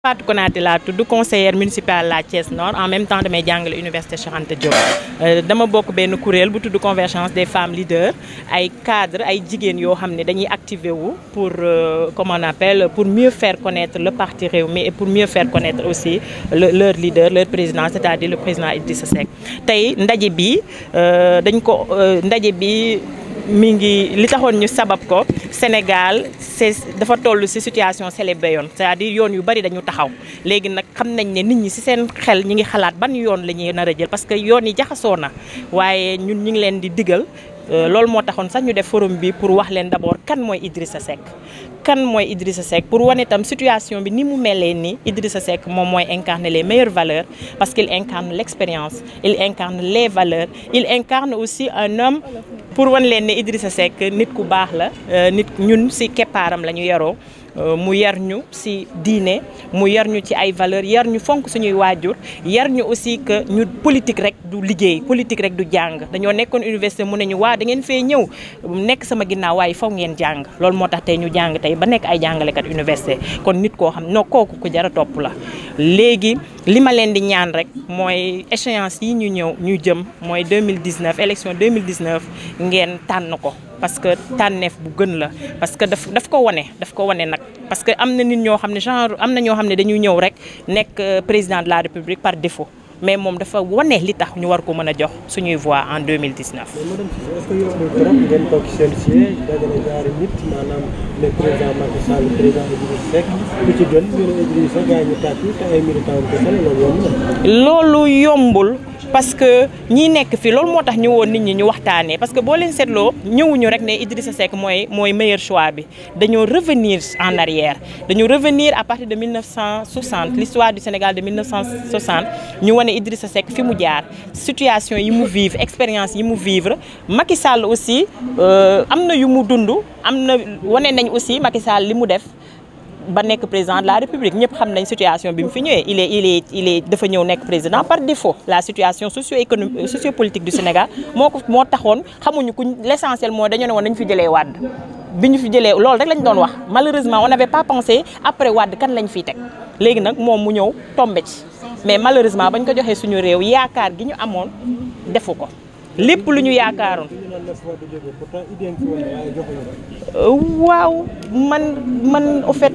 Fatou Konaté laa tudd conseillère municipale la Thiès Nord en même temps damay jàngale université Cheikh Anta Diop dama bokk benn kuréel bu tudd convergence des femmes leaders ay cadres ay jigéen yoo xam ne dañuy activer wu pour comment on appelle pour mieux faire connaître le parti Rewmi et pour mieux faire connaître aussi leur leader leur président c'est-à-dire le président Idrissa Seck. tey ndaje bi ndaje bi mi ngi li taxoon ñu sabab ko Sénégal dafa toll ci situation célébé yoon c'est-à-dire yoon yu bari dañu taxaw léegi nag xam nañ ne nit ñi ci seen xel ñi ngi xalaat ban yoon la ñuy nar a jël parce que yoon yi jaxasoo na waaye ñun ñi ngi leen di digal loolu moo taxoon sax ñu def forum bi pour wax leen d'abord kan mooy Idrissa Seck. kan mooy Idrissa Seck pour wane itam situation bi ni mu melee ni Idrissa Seck moom mooy incarner les meilleures valeurs parce qu'il incarne l'expérience il incarne les valeurs il incarne aussi un homme pour wan leen ne Idrissa Seck nit ku baax la nit ñun ci keppaaram la ñu yaroo mu yar ñu ci diine mu yar ñu ci ay valeurs yar ñu fonk suñuy waajur yar ñu aussi que ñu politique rek du liggéey politique rek du jàng dañoo nekkoon université mu ne ñu waa da ngeen fee ñëw nekk sama ginnaaw waaye foog ngeen jàng loolu moo tax tey ñu jàng tey ba nekk ay jàngalekat université kon nit koo xam no kooku ku jar a topp la. léegi li ma leen di ñaan rek mooy échéance yi ñu ñëw ñu jëm mooy 2019 élection 2019 ngeen tànn ko. parce que tànneef bu gën la parce que daf ko wane nag parce que am na nit ñoo xam ne genre am na ñoo xam ne dañuy ñëw rek nekk président de la République par défaut mais moom dafa wane li tax ñu war ko mën a jox suñuy voix en 2019. mais madame Cissé est-ce que yombul trop ngeen toog ci seen siège dajale ñaari nit maanaam le président Macky Sall président Idrissa Seck ku ci gën ñu ne Idrissa gars ñu tàcc te ay militants loolu yomb na. loolu yombul. parce que ñi nekk fi loolu moo tax ñu woon nit ñi ñu waxtaanee parce que boo leen seetloo ñëwuñu rek ne Idrissa Seck mooy meilleur choix bi dañoo revenir en arrière dañoo revenir à partir de 1960 l'histoire du Sénégal de 1960 ñu wane Idrissa Seck fi mu jaar situation yi mu vivre expérience yi mu vivre Macky Sall aussi am na yu mu dund am na wane nañ aussi Macky Sall li mu def ba nekk président de la République ñëpp xam nañ situation bi mu fi ñëwee il est dafa ñëw nekk président par défaut la situation socio-économique sociopolitique du Sénégal moo taxoon xamuñu ku l'essentiel mooy dañoo ne woon nañu fi jëlee Wade bi ñu fi jëlee loolu rek lañ doon wax malheureusement on n'avait pas pensé après Wade kan lañ fiy teg léegi nag moom mu ñëw tombé ci mais malheureusement bañ ko joxee suñu réew yaakaar gi ñu amoon defu ko lépp lu ñu yaakaaroon. waaw man au fait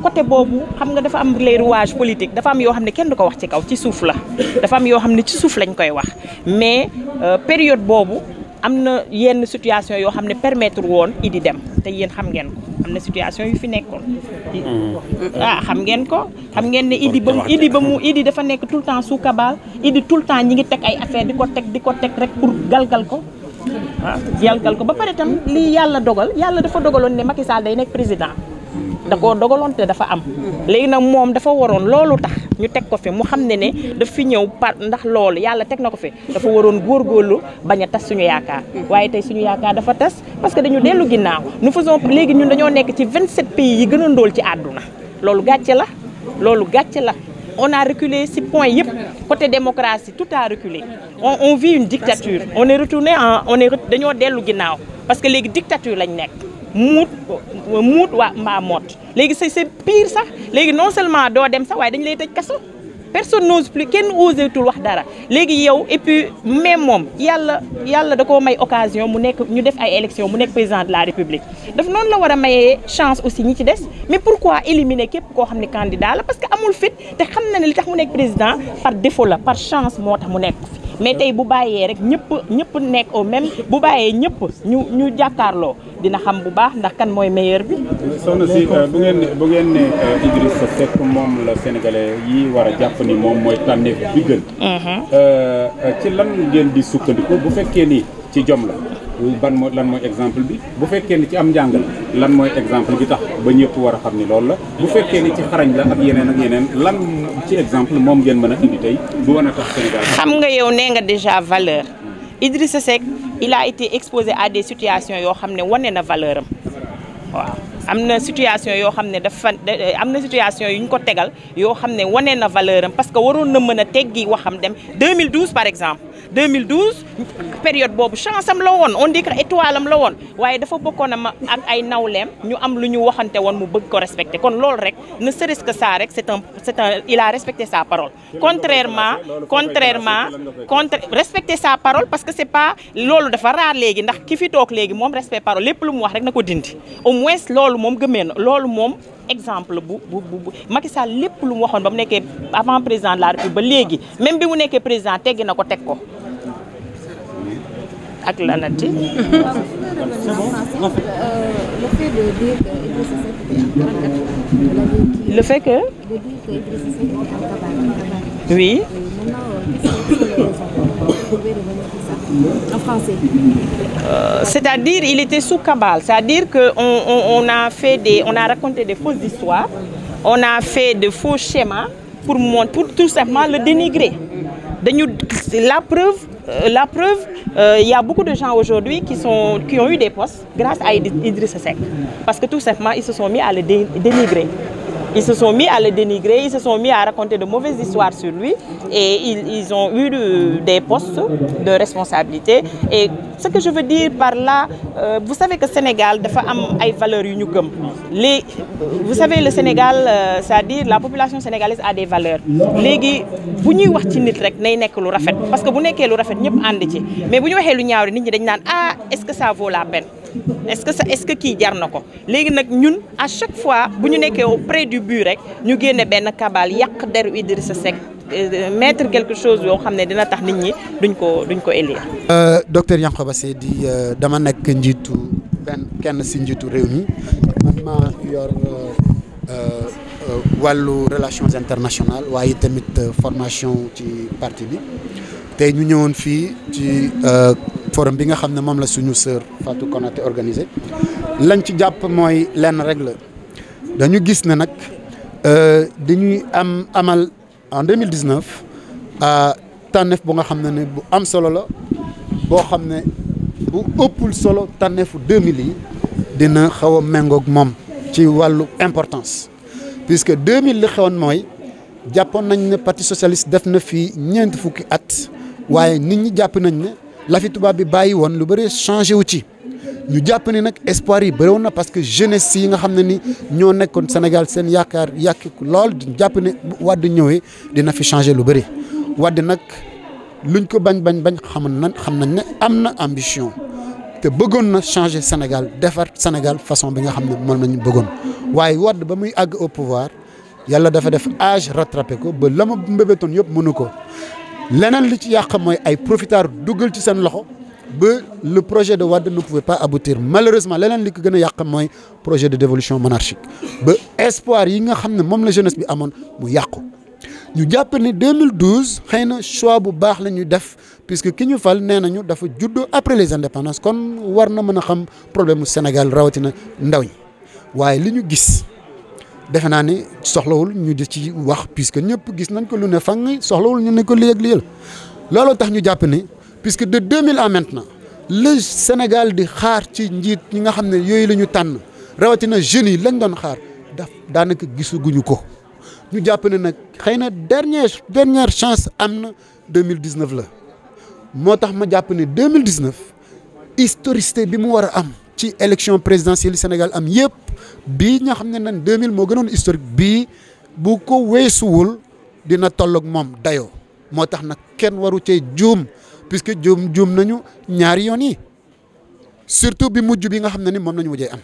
côté boobu xam nga dafa am les rouages politiques dafa am yoo xam ne kenn du ko wax ci kaw ci suuf la dafa am yoo xam ne ci suuf lañ koy wax mais période boobu am na yenn situation yoo xam ne permettre woon Idi dem te yéen xam ngeen ko am na situation yu fi nekkoon. xam ngeen ko xam ngeen ne Idi dafa nekk tout le temps sous cabale Idi tout le temps ñi ngi teg ay affaire di ko teg rek pour galgal ko. galgal ko ba pare tam lii yàlla dafa dogaloon ne Macky Sall day nekk président da koo dogaloon te dafa am léegi nag moom dafa waroon loolu tax ñu teg ko fi mu xam ne daf fi ñëw par ndax loolu yàlla teg na ko fi dafa waroon góorgóorlu bañ a tas suñu yaakaar waaye tey suñu yaakaar dafa tas parce que dañu dellu ginnaaw nous faisons léegi ñun dañoo nekk ci 27 pays yi gën a ndóol ci àdduna loolu gàcce la on a reculé ci point yëpp côté démocratie tout a reculé on vit une dictature on est retourné dañoo dellu ginnaaw parce que léegi dictature lañ nekk muut waa mbaa moot léegi c'est pire sax léegi non seulement doo dem sax waaye dañu lay tëj kaso personne n'ose plus kenn osetul wax dara léegi yow et puis même moom yàlla da koo may occasion mu nekk ñu def ay élections mu nekk président de la République daf noonu la war a mayee chance aussi ñi ci des mais pourquoi éliminer képp koo xam ne candidat la parce que amul fit te xam na ne li tax mu nekk président par défaut la par chance moo tax mu nekk fi mais tey bu bàyyee rek ñëpp nekk au même bu bàyyee ñëpp ñu jàkkaarloo dina xam bu baax ndax kan mooy meilleur bi. soxna si bu ngeen ne Idrissa Seck moom la sénégalais yi war a jàpp ni moom mooy tànneef bi gën. ci lan ngeen di sukkandiku bu fekkee ni ci jom la lan mooy exemple bi bu fekkee ni ci am njàng la lan mooy exemple bi tax ba ñëpp war a xam ni loolu la bu fekkee ni ci xarañ la ak yeneen lan ci exemple moom ngeen mën a indi tey bu wan a tax Sénégal. xam nga yow nee nga déjà valeur Idrissa Seck il a été exposé à des situations yoo xam ne wane na valeur am waaw am na situation yoo xam ne am na situation yu ñu ko tegal yoo xam ne wane na valeur am parce que waroon na mën a teggi waxam dem 2012 par exemple 2012 période boobu chance am la woon on dit que étoile am la woon waaye dafa bokkoon a ma ak ay nawleem ñu am lu ñu waxante woon mu bëgg ko respecter kon loolu rek ne serait-ce que ça rek c'est un il a respecté sa parole contrairement respecter sa parole parce que c'est pas loolu dafa raar léegi ndax ki fi toog léegi moom respect parole lépp lu mu wax rek na ko dindi au moins loolu moom gëmee na loolu moom exemple bu Macky Sall lépp lu mu waxoon ba mu nekkee avant président de la République ba léegi même bi mu nekkee président teggi na ko teg ko ak lanati le fait que oui en français. C'est-à-dire il était sous cabale, c'est-à-dire que on a raconté des fausses histoires, on a fait de faux schémas pour tout simplement le dénigrer. La preuve, il y a beaucoup de gens aujourd'hui qui ont eu des postes grâce à Idrissa Seck parce que tout simplement ils se sont mis à le dénigrer. Ils se sont mis à le dénigrer, ils se sont mis à raconter de mauvaises histoires sur lui et ils ont eu des postes de responsabilité. Et ce que je veux dire par là, vous savez que le Sénégal a des valeurs uniques. Vous savez, le Sénégal, c'est-à-dire la population sénégalaise a des valeurs. Légui, bu ñuy wax ci nit rek nay nek lu rafet parce que bu nekké lu rafet ñëpp and ci mais bu ñu waxé lu ñaaw nit ñi dañ naan ah est-ce que ça vaut la peine est-ce que kii jar na ko léegi nag ñun à chaque fois bu ñu nekkee auprès du but rek ñu génne benn kabal yàq deru Idrissa Seck mettre quelque chose yoo xam ne dina tax nit ñi duñ ko élire. Docteur Yankhoba Seydi dama nekk njiitu kenn si njiitu réew mi man maa yor wàllu relations internationales waaye tamit formation ci parti bi tey ñu ñëwoon fii ci forum bi nga xam ne moom la suñu sœur Fatou Konaté organisé lañ ci jàpp mooy lenn rek la dañu gis ne nag dañuy amal en 2019 tànneef bu nga xam ne bu am solo la boo xam ne bu ëppul solo tànneefu 2000 yi dina xaw a méngoog moom ci wàllu importance puisque 2000 li xewoon mooy jàppoon nañ ne parti socialiste def na fii ñeent fukki at waaye nit ñi jàpp nañ ne la fi tubaab bi bàyyi woon lu bëri changé wu ci ñu jàpp ne nag espoir yi bëriwoon na parce que jeunesse yi nga xam ne ni ñoo nekkoon Sénégal seen yaakaar yàq lool jàpp ne Wade ñëwee dina fi changé lu bëri Wade nag luñ ko bañ xam nañ ne am na ambition te bëggoon na changer Sénégal defar Sénégal façon bi nga xam ne moom nañu bëggoon waaye Wade ba muy àgg au pouvoir yàlla dafa def âge rattrapé ko ba la ma mbébétoon yëpp mënu ko leneen li ci yàq mooy ay profiteurs duggal ci seen loxo ba le projet de Wade ne pouvait pas aboutir malheureusement leneen li ko gën a yàq mooy projet de dévolution monarchique ba espoir yi nga xam ne moom la jeunesse bi amoon mu yàqu. ñu jàpp ne 2012 xëy na choix bu baax la ñuy def puisque ki ñu fal nee nañu dafa juddoo après les indépendances kon war na mën a xam problème mu Sénégal rawatina ndaw ñi waaye li ñu gis defe naa ne soxlawul ñu di ci wax puisque ñëpp gis nañ ko lu ne fang soxlawul ñu ne ko lii ak lii la looloo tax ñu jàpp ne puisque de 2000 à maintenant le Sénégal di xaar ci njiit ñi nga xam ne yooyu la ñu tànn rawatina jeunes yi lañ doon xaar daanaka gisuguñu ko. ñu jàpp ne nag xëy na dernière chance am na 2019 la moo tax ma jàpp ne 2019 historicité bi mu war a am ci élection présidentielle Sénégal am yëpp bii nga xam ne nan 2000 moo gënoon historique bii bu ko weesuwul dina tolloog moom dayoo moo tax nag kenn waru cee juum puisque juum nañu ñaari yoon yi surtout bi mujj bi nga xam ne ni moom nañu mujjee am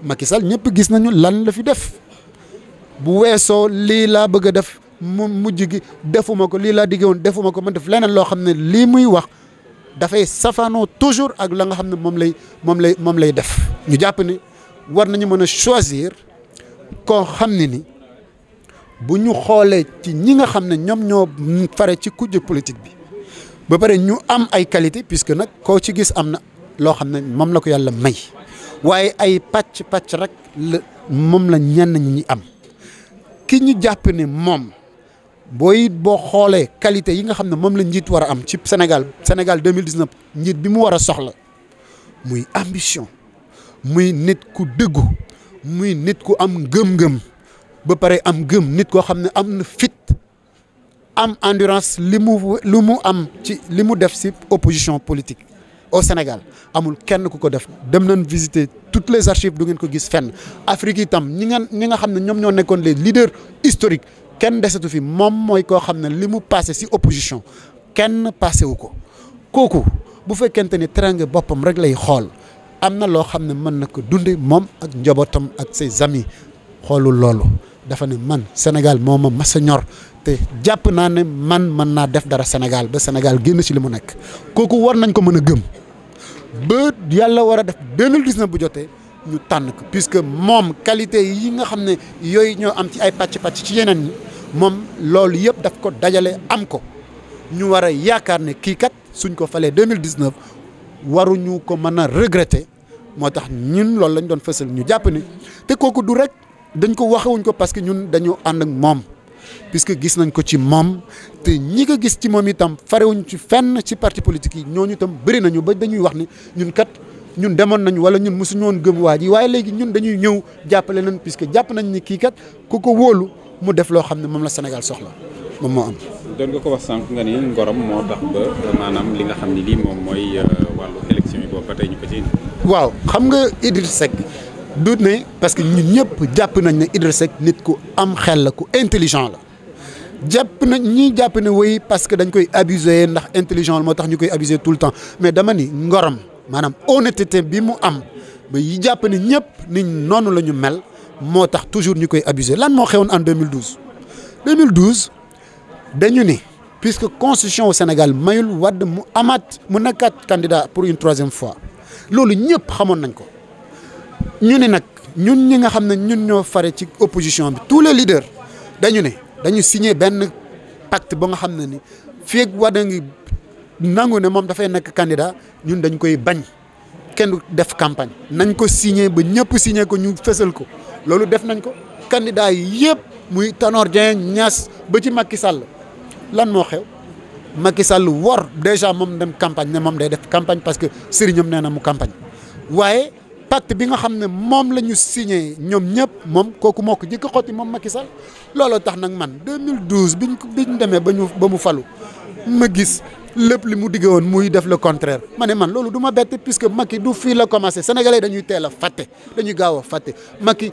Macky Sall ñëpp gis nañu lan la fi def. bu weesoo lii laa bëgg a def mu mujj gi defuma ko lii laa diggee woon defuma ko man def leneen loo xam ne lii muy wax dafay safaanoo toujours ak la nga xam ne moom lay def ñu jàpp ni war nañu mën a choisir koo xam ne ni bu ñu xoolee ci ñi nga xam ne ñoom ñoo fare ci kujje politique bi ba pare ñu am ay qualité puisque nag koo ci gis am na loo xam ne moom la ko yàlla may waaye ay pàcc rek moom la ñenn ñi am. ki ñu jàpp ne moom boo xoolee qualité yi nga xam ne moom la njiit war a am ci Sénégal 2019 njiit bi mu war a soxla muy ambition muy nit ku dëggu muy nit ku am ngëm-ngëm ba pare am gëm nit koo xam ne am na fit am endurance li mu am ci li mu def ci opposition politique au Sénégal amul kenn ku ko def dem nañ visiter toutes les archives du ngeen ko gis fenn Afrique itam ñi nga xam ne ñoom ñoo nekkoon les leaders historiques kenn desatu fi moom mooy koo xam ne li mu passé ci opposition kenn passé wu ko kooku bu fekkente ni teranga boppam rek lay xool am na loo xam ne mën na ko dunde moom ak njabootam ak ses amis xoolul loolu dafa ne man Sénégal moo ma mas a ñor te jàpp naa ne man mën naa def dara Sénégal ba Sénégal génn ci li mu nekk kooku war nañ ko mën a gëm ba yàlla war a def 2019 bu jotee ñu tànn ko puisque moom qualité yi nga xam ne yooyu ñoo am ci ay pàcc-pàcc ci yeneen ñi moom loolu yëpp daf ko dajale am ko ñu war a yaakaar ne kii kat suñ ko falee 2019 waruñu ko mën a regretter moo tax ñun loolu lañ doon fësal ñu jàpp ni te kooku du rek dañ ko waxewuñ ko parce que ñun dañu ànd ak moom puisque gis nañ ko ci moom te ñi ko gis ci moom itam farewuñ ci fenn ci parti politique yi ñooñu itam bëri nañu ba dañuy wax ni ñun kat ñun demoon nañu wala ñun mosuñu woon gëm waa ji waaye léegi ñun dañuy ñëw jàppale nañ puisque jàpp nañ ni kii kat ku ko wóolu mu def loo xam ne moom la Sénégal soxla moom moo am. doon nga ko wax sànq nga ni ngorom moo tax ba maanaam li nga xam ni lii moom mooy wàllu élection yi boobu ba tey ñu ko ci indi. waaw xam nga Idriss Seck du ne parce que ñun ñëpp jàpp nañ ne Idriss Seck nit ku am xel la ku intelligent la jàpp nañ ñii jàpp ne woy parce que dañ koy abuser ndax intelligent la moo tax ñu koy abuser tout le temps mais dama ni ngorom maanaam honnêteté bi mu am ba yi jàpp ne ñëpp niñ noonu la ñu mel moo tax toujours ñu koy abuser lan moo xewoon en 2012 dañu ni puisque constitution au Sénégal mayul Wade mu amaat mu nekkaat candidat pour une troisième fois loolu ñëpp xamoon nañ ko ñu ne nag ñun ñi nga xam ne ñun ñoo fare ci opposition bi tous les leaders dañu signé benn pacte ba nga xam ne ni fii ak Wade ngi nangu ne moom dafay nekk candidat ñun dañ koy bañ kenn def campagne nañ ko signé ba ñëpp signé ko ñu fësal ko loolu def nañ ko candidat yi yëpp muy Tanor Dieng Niass ba ci Macky Sall lan moo xew Macky Sall wor déjà moom dem campagne ne moom day def campagne parce que sëriñam nee na mu campagne waaye pacte bi nga xam ne moom la ñu signé ñoom ñëpp moom kooku moo ko jëkk xotti moom Macky Sall looloo tax nag man 2012 biñ demee ba mu falu ma gis lépp li mu digge woon muy def le contraire ma ne man loolu du ma bett puisque Macky du fii la commencé sénégalais dañuy teel a fàtte dañuy gaaw a fàtte Macky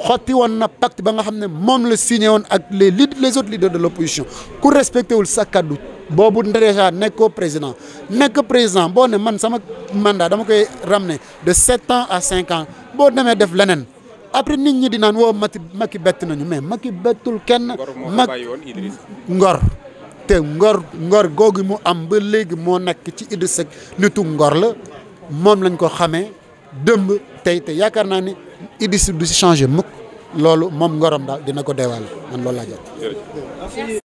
xotti woon na pacte ba nga xam ne moom la signé woon ak les autres leaders de l'opposition ku respecté wul sa kaddu boobu déjà nekkoo président boo ne man sama mandat dama koy ramener de 7 ans à 5 ans boo demee def leneen après nit ñi di naan woo Macky bett nañu mais Macky bettul kenn. ngor te ngor googu mu am ba léegi moo nekk ci Idriss Seck nitu ngor la moom lañ ko xamee dëmb tey te yaakaar naa ni Idriss du si changé mukk loolu moom ngorom daal dina ko deewaale man loolu laa jàpp.